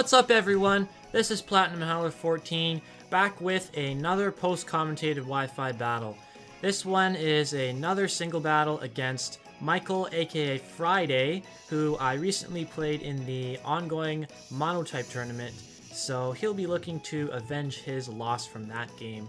What's up everyone, this is Platinum Howler 14, back with another post-commentated Wi-Fi battle. This one is another single battle against Michael aka Fryday, who I recently played in the ongoing Monotype tournament, so he'll be looking to avenge his loss from that game.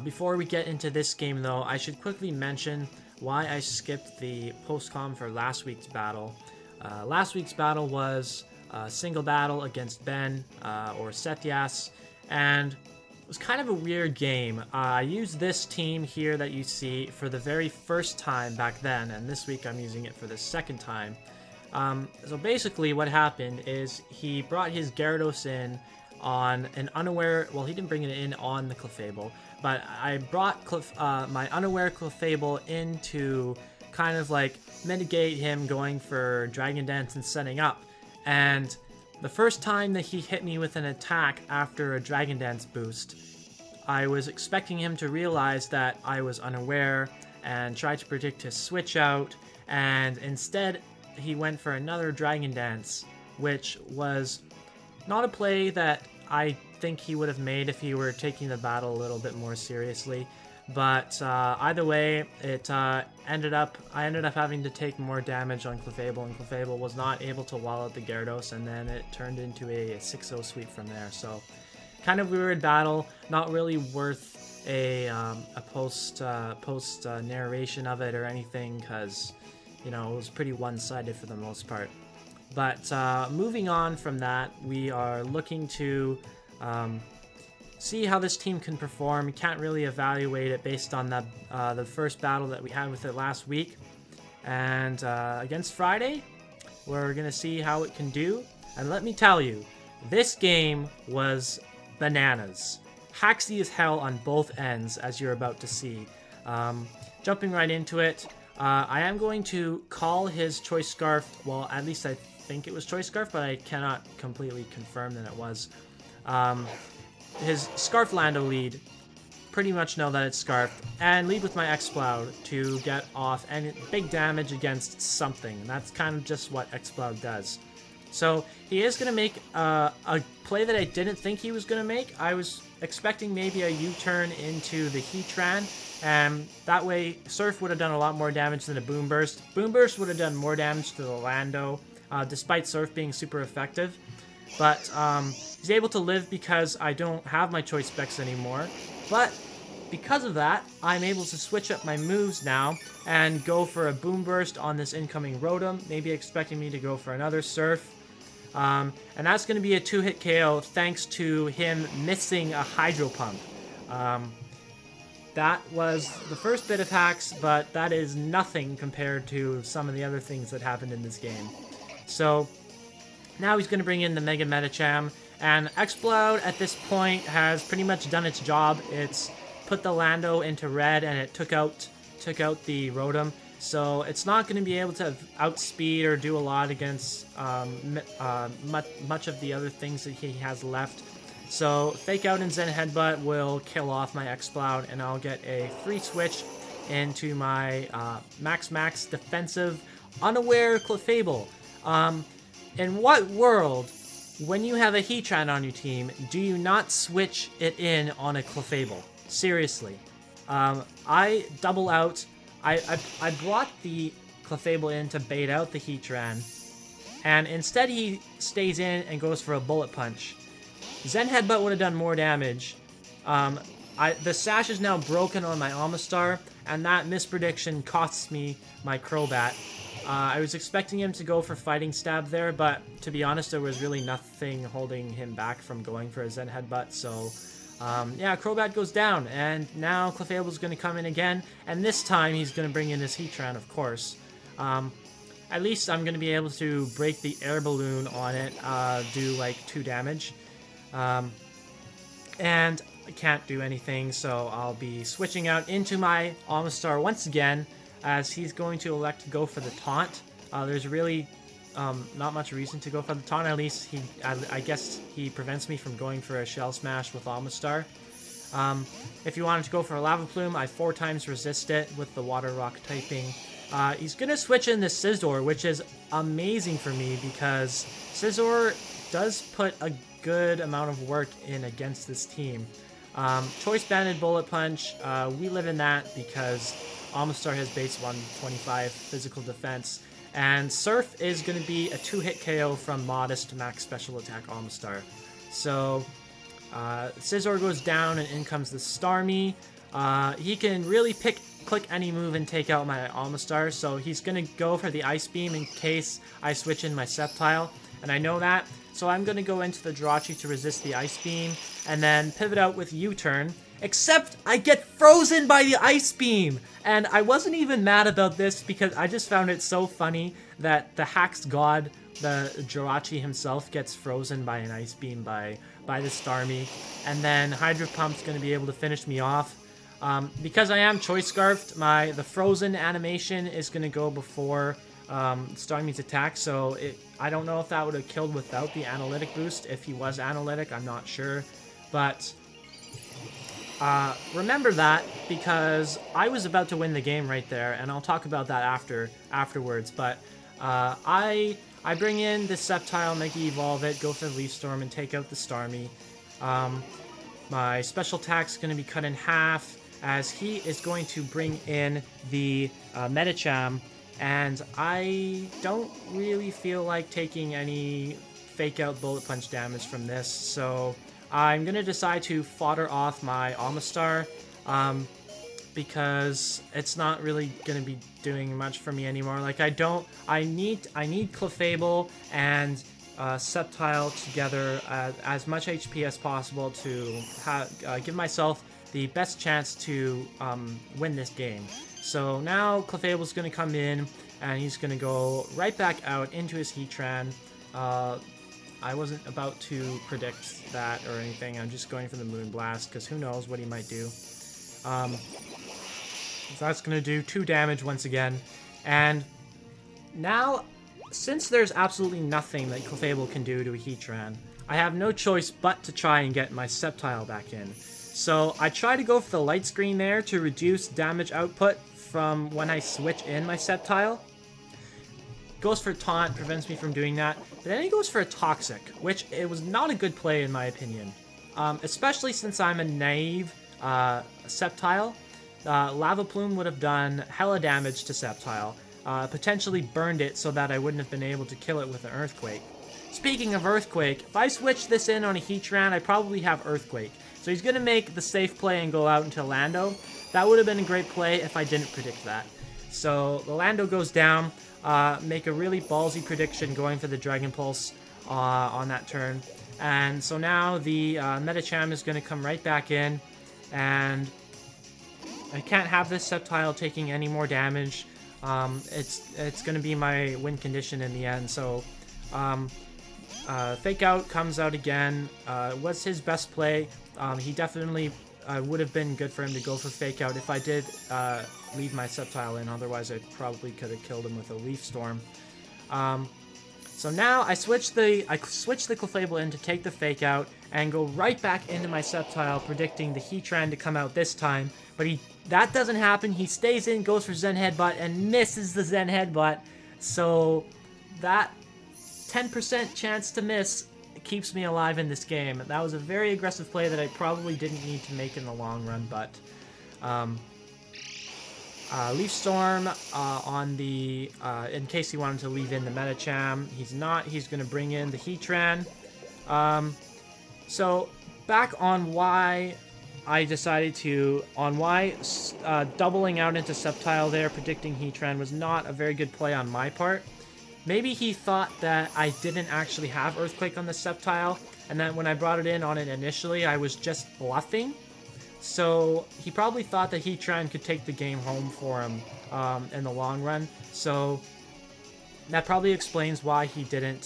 Before we get into this game though, I should quickly mention why I skipped the post-com for last week's battle. Last week's battle was a single battle against Ben, or Setyas, and it was kind of a weird game. I used this team here that you see for the very first time back then, and this week I'm using it for the second time. So basically what happened is he brought his Gyarados in on an unaware, well, he didn't bring it in on the Clefable, but I brought my unaware Clefable in to kind of like mitigate him going for Dragon Dance and setting up. And the first time that he hit me with an attack after a Dragon Dance boost, I was expecting him to realize that I was unaware and try to predict his switch out, and instead he went for another Dragon Dance, which was not a play that I think he would have made if he were taking the battle a little bit more seriously. But either way, I ended up having to take more damage on Clefable, and Clefable was not able to wall out the Gyarados, and then it turned into a 6-0 sweep from there. So, kind of weird battle, not really worth a post narration of it or anything, because you know it was pretty one-sided for the most part. But moving on from that, we are looking to see how this team can perform. We can't really evaluate it based on the first battle that we had with it last week. And against Fryday, we're going to see how it can do. And let me tell you, this game was bananas. Haxy as hell on both ends, as you're about to see. Jumping right into it, I am going to call his Choice Scarf. Well, at least I think it was Choice Scarf, but I cannot completely confirm that it was. His Scarf Lando lead, pretty much know that it's Scarf, and lead with my Exploud to get off and big damage against something. That's kind of just what Exploud does. So he is going to make a play that I didn't think he was going to make. I was expecting maybe a U-turn into the Heatran, and that way Surf would have done a lot more damage than a Boom Burst. Boom Burst would have done more damage to the Lando, despite Surf being super effective. But he's able to live because I don't have my Choice Specs anymore. But because of that, I'm able to switch up my moves now and go for a Boom Burst on this incoming Rotom, maybe expecting me to go for another Surf. And that's going to be a 2-hit KO thanks to him missing a Hydro Pump. That was the first bit of hacks, but that is nothing compared to some of the other things that happened in this game. So now he's going to bring in the Mega Medicham, and Exploud at this point has pretty much done its job. It's put the Lando into red, and it took out the Rotom, so it's not going to be able to outspeed or do a lot against much of the other things that he has left. So Fake Out and Zen Headbutt will kill off my Exploud, and I'll get a free switch into my max defensive unaware Clefable. In what world, when you have a Heatran on your team, do you not switch it in on a Clefable? Seriously. I double out. I brought the Clefable in to bait out the Heatran, and instead he stays in and goes for a Bullet Punch. Zen Headbutt would have done more damage. The sash is now broken on my Amistar, and that misprediction costs me my Crobat. I was expecting him to go for Fighting Stab there, but to be honest, there was really nothing holding him back from going for a Zen Headbutt, so yeah, Crobat goes down, and now Clefable's going to come in again, and this time he's going to bring in his Heatran, of course. At least I'm going to be able to break the Air Balloon on it, do like 2 damage, and I can't do anything, so I'll be switching out into my Amistar once again, as he's going to elect to go for the taunt. There's really not much reason to go for the taunt. At least I guess he prevents me from going for a Shell Smash with Amistar. If you wanted to go for a Lava Plume, I 4 times resist it with the Water Rock typing. He's going to switch in the Scizor, which is amazing for me because Scizor does put a good amount of work in against this team. Choice Banded Bullet Punch, we live in that because Amistar has base 125 physical defense, and Surf is going to be a 2-hit KO from Modest Max Special Attack Amistar. So Scizor goes down and in comes the Starmie. He can really click any move and take out my Amistar, so he's going to go for the Ice Beam in case I switch in my Sceptile, and I know that. So I'm going to go into the Jirachi to resist the Ice Beam, and then pivot out with U-turn. Except I get frozen by the Ice Beam! And I wasn't even mad about this because I just found it so funny that the Hack's God, the Jirachi himself, gets frozen by an Ice Beam by the Starmie. And then Hydro Pump's going to be able to finish me off. Because I am Choice Scarfed, the frozen animation is going to go before Starmie's attack, so I don't know if that would have killed without the analytic boost. If he was analytic, I'm not sure. But remember that, because I was about to win the game right there, and I'll talk about that afterwards. But I bring in the Sceptile, Mega Evolve it, go for the Leaf Storm, and take out the Starmie. My special attack's going to be cut in half, as he is going to bring in the Medicham, and I don't really feel like taking any fake out Bullet Punch damage from this, so I'm going to decide to fodder off my Amistar, because it's not really going to be doing much for me anymore. Like, I need Clefable and Sceptile together as much HP as possible to give myself the best chance to win this game. So now Clefable's going to come in, and he's going to go right back out into his Heatran. I wasn't about to predict that or anything. I'm just going for the Moonblast, because who knows what he might do. So that's going to do 2 damage once again. And now, since there's absolutely nothing that Clefable can do to a Heatran, I have no choice but to try and get my Sceptile back in. So I try to go for the Light Screen there to reduce damage output from when I switch in my Sceptile. Goes for Taunt, prevents me from doing that. But then he goes for a Toxic, which it was not a good play in my opinion. Especially since I'm a naive Sceptile. Lava Plume would have done hella damage to Sceptile. Potentially burned it so that I wouldn't have been able to kill it with an Earthquake. Speaking of Earthquake, if I switch this in on a Heatran, I probably have Earthquake. So he's going to make the safe play and go out into Lando. That would have been a great play if I didn't predict that. So the Lando goes down, make a really ballsy prediction going for the Dragon Pulse on that turn. And so now the Medicham is going to come right back in, and I can't have this Sceptile taking any more damage. It's going to be my win condition in the end. So Fake Out comes out again. Was his best play. He definitely would have been good for him to go for Fake Out if I did leave my Sceptile in. Otherwise, I probably could have killed him with a Leaf Storm. So now I switch the Clefable in to take the Fake Out and go right back into my Sceptile, predicting the Heatran to come out this time. But that doesn't happen. He stays in, goes for Zen Headbutt, and misses the Zen Headbutt. So that 10% chance to miss keeps me alive in this game. That was a very aggressive play that I probably didn't need to make in the long run, but Leaf Storm on the in case he wanted to leave in the Medicham. He's not. He's going to bring in the Heatran. So back on why I decided to doubling out into Sceptile there, predicting Heatran was not a very good play on my part. Maybe he thought that I didn't actually have Earthquake on the Sceptile, and that when I brought it in on it initially, I was just bluffing. So he probably thought that Heatran could take the game home for him in the long run. So that probably explains why he didn't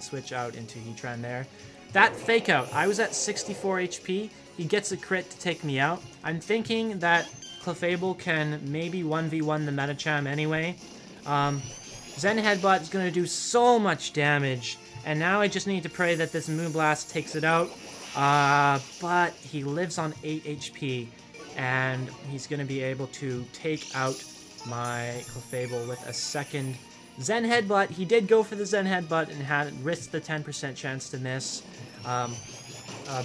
switch out into Heatran there. That Fake Out, I was at 64 HP. He gets a crit to take me out. I'm thinking that Clefable can maybe 1v1 the Medicham anyway. Zen Headbutt is going to do so much damage, and now I just need to pray that this Moonblast takes it out. But he lives on 8 HP, and he's going to be able to take out my Clefable with a second Zen Headbutt, he did go for the Zen Headbutt and had risked the 10% chance to miss.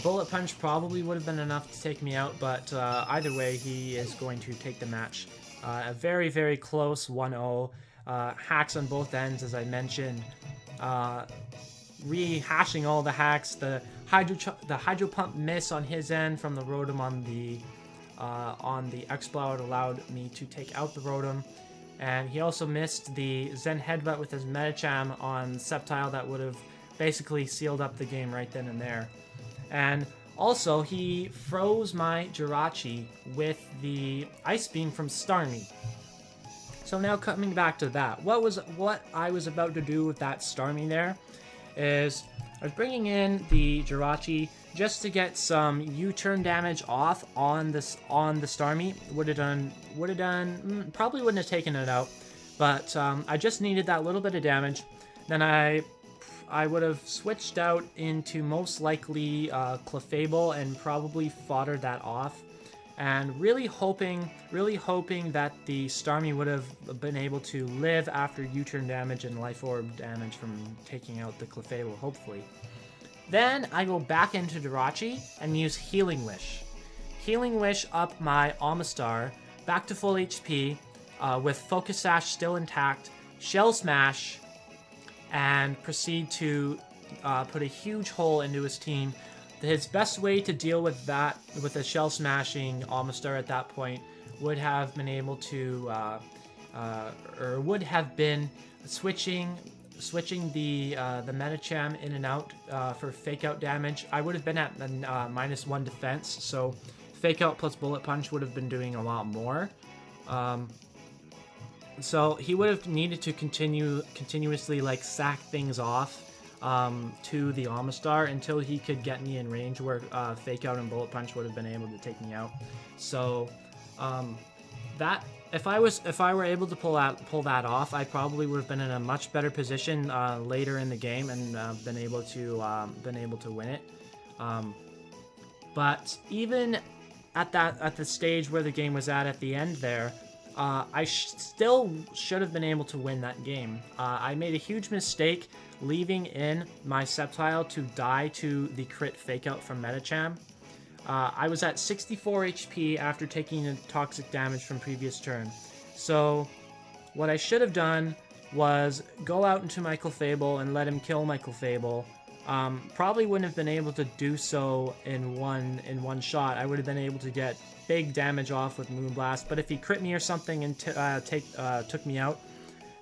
Bullet Punch probably would have been enough to take me out, but either way, he is going to take the match. A very, very close 1-0. Hacks on both ends, as I mentioned. Rehashing all the hacks. The Hydro Pump miss on his end from the Rotom on the Exploud allowed me to take out the Rotom. And he also missed the Zen Headbutt with his Medicham on Sceptile that would have basically sealed up the game right then and there. And also, he froze my Jirachi with the Ice Beam from Starmie. So now coming back to that, what I was about to do with that Starmie there is I was bringing in the Jirachi just to get some U-turn damage off on the Starmie. Probably wouldn't have taken it out, but I just needed that little bit of damage. Then I would have switched out into most likely Clefable and probably foddered that off. And really hoping that the Starmie would have been able to live after U-turn damage and Life Orb damage from taking out the Clefable, hopefully. Then I go back into Jirachi and use Healing Wish. Healing Wish up my Amistar, back to full HP, with Focus Sash still intact, Shell Smash, and proceed to put a huge hole into his team. His best way to deal with that, with a Shell Smashing Amistar at that point, would have been able to, or would have been switching the Medicham in and out for Fake Out damage. I would have been at -1 defense, so Fake Out plus Bullet Punch would have been doing a lot more. So he would have needed to continuously like sack things off to the Amistar until he could get me in range where Fake Out and Bullet Punch would have been able to take me out. So that if I were able to pull that off, I probably would have been in a much better position later in the game and been able to win it. But even at the stage where the game was at the end there, I still should have been able to win that game. I made a huge mistake leaving in my Sceptile to die to the crit Fake Out from Medicham. I was at 64 HP after taking a toxic damage from previous turn. So what I should have done was go out into my Clefable and let him kill my Clefable. Probably wouldn't have been able to do so in one shot. I would have been able to get big damage off with Moonblast, but if he crit me or something and took me out,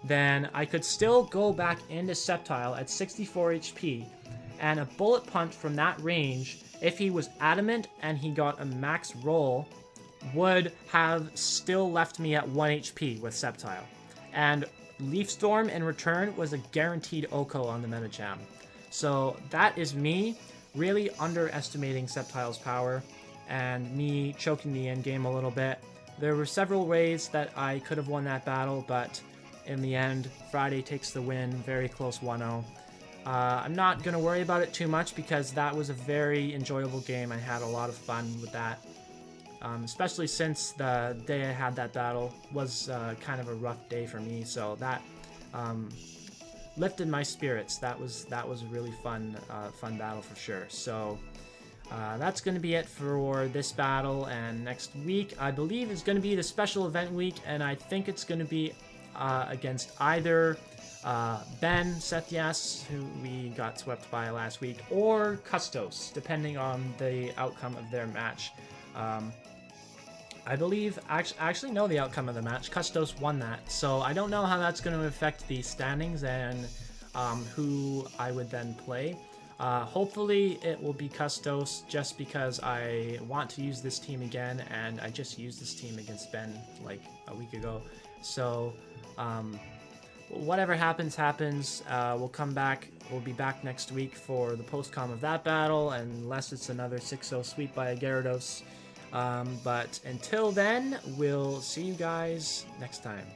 then I could still go back into Sceptile at 64 HP, and a Bullet Punch from that range, if he was adamant and he got a max roll, would have still left me at 1 HP with Sceptile. And Leaf Storm in return was a guaranteed OHKO on the Medicham. So that is me really underestimating Sceptile's power and me choking the end game a little bit. There were several ways that I could have won that battle, but in the end, Fryday takes the win, very close 1-0. I'm not going to worry about it too much because that was a very enjoyable game. I had a lot of fun with that, especially since the day I had that battle was kind of a rough day for me, so that lifted my spirits. That was a really fun battle for sure. So that's going to be it for this battle, and next week I believe is going to be the special event week, and I think it's going to be against either Ben Sethias, who we got swept by last week, or Custos, depending on the outcome of their match. I believe, actually know the outcome of the match. Custos won that, so I don't know how that's going to affect the standings and who I would then play. Hopefully it will be Custos, just because I want to use this team again, and I just used this team against Ben like a week ago. So whatever happens. We'll come back. We'll be back next week for the post-com of that battle, unless it's another 6-0 sweep by a Gyarados. But until then, we'll see you guys next time.